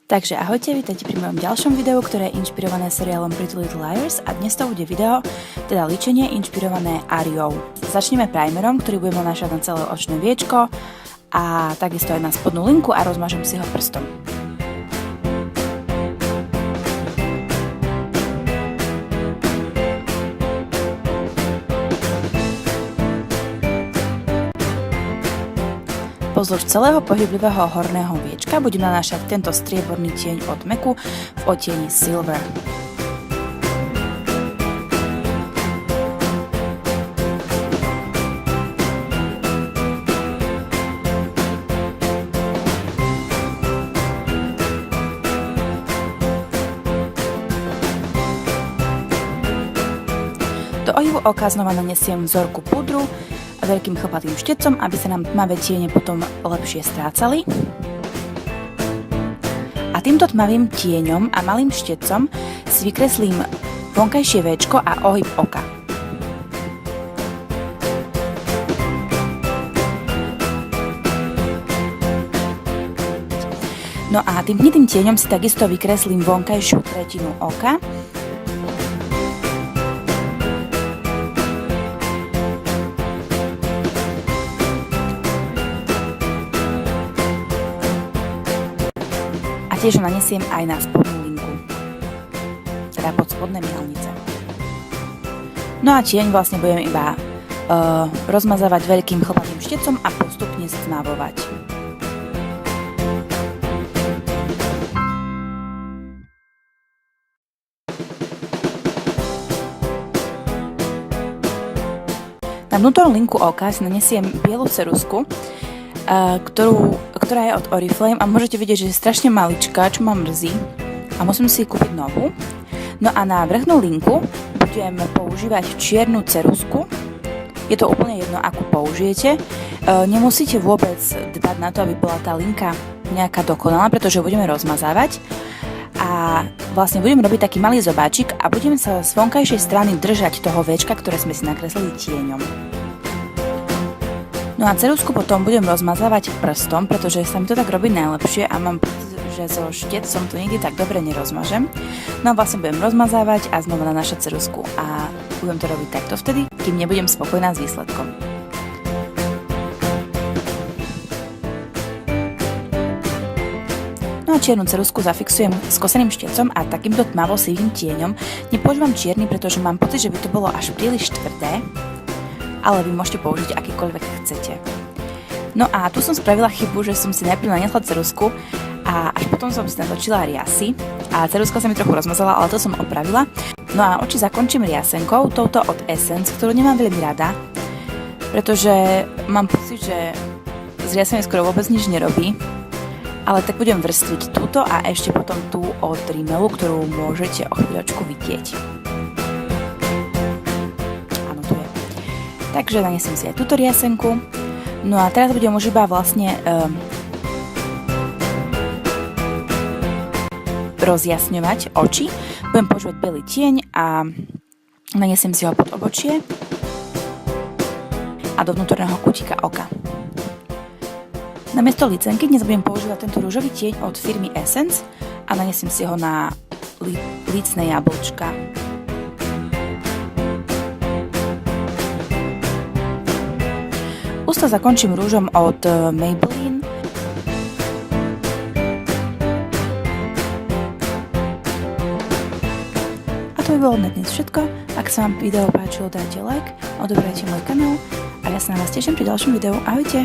Takže ahojte, vítajte pri mojom ďalšom videu, ktoré je inšpirované seriálom Pretty Little Liars a dnes to bude video, teda líčenie inšpirované Ariou. Začneme primerom, ktorý budem nanášať na celé očné viečko a takisto aj na spodnú linku a rozmažem si ho prstom. Pozdĺž celého pohyblivého horného viečka budem nanášať tento strieborný tieň od MACu v odtieni Silver. Do ohivu oka znova nanesiem vzorku pudru a veľkým chlpatým štecom, aby sa nám tmavé tiene potom lepšie strácali. A týmto tmavým tieňom a malým štecom si vykreslím vonkajšie véčko a ohyb oka. No a tým hnitým tieňom si takisto vykreslím vonkajšiu tretinu oka. A tiež ho nanesiem aj na spodnú linku, teda pod spodné myhalnice. No a tieň vlastne budem iba rozmazávať veľkým chlpatým štecom a postupne stmavovať. Na vnútornú linku oka si nanesiem bielu ceruzku, ktorá je od Oriflame a môžete vidieť, že je strašne maličká, čo ma mrzí a musím si kúpiť novú. No a na vrchnú linku budem používať čiernu ceruzku. Je to úplne jedno, akú použijete. Nemusíte vôbec dbať na to, aby bola tá linka nejaká dokonalá, pretože budeme rozmazávať. A vlastne budem robiť taký malý zobáčik a budeme sa z vonkajšej strany držať toho véčka, ktoré sme si nakreslili tieňom. No a ceruzku potom budem rozmazávať prstom, pretože sa mi to tak robí najlepšie a mám pocit, že so štecom to nikdy tak dobre nerozmažem. No a vlastne budem rozmazávať a znova nanášať ceruzku a budem to robiť takto vtedy, kým nebudem spokojná s výsledkom. No a čiernu ceruzku zafixujem skoseným štecom a takýmto tmavo sivým tieňom. Nepoužívam čierny, pretože mám pocit, že by to bolo až príliš tvrdé, ale vy môžete použiť akýkoľvek chcete. No a tu som spravila chybu, že som si najprv naniesla ceruzku a až potom som si natočila riasy a ceruzka sa mi trochu rozmazala, ale to som opravila. No a oči zakončím riasenkou, touto od Essence, ktorú nemám veľmi rada, pretože mám pocit, že z riasene skoro vôbec nič nerobí, ale tak budem vrstviť túto a ešte potom tú od Rimmelu, ktorú môžete o chvíľočku vidieť. Takže nanesiem si aj túto riasenku. No a teraz budem už iba vlastne rozjasňovať oči. Budem používať biely tieň a nanesiem si ho pod obočie a do vnútorného kútika oka. Namiesto licenky dnes budem používať tento rúžový tieň od firmy Essence a nanesiem si ho na lícne jablčka. Ústa zakončím rúžom od Maybelline. A to by bolo na dnes všetko. Ak sa vám video páčilo, dajte like, odoberajte môj kanál a ja sa na vás teším pri ďalšom videu. Ahojte!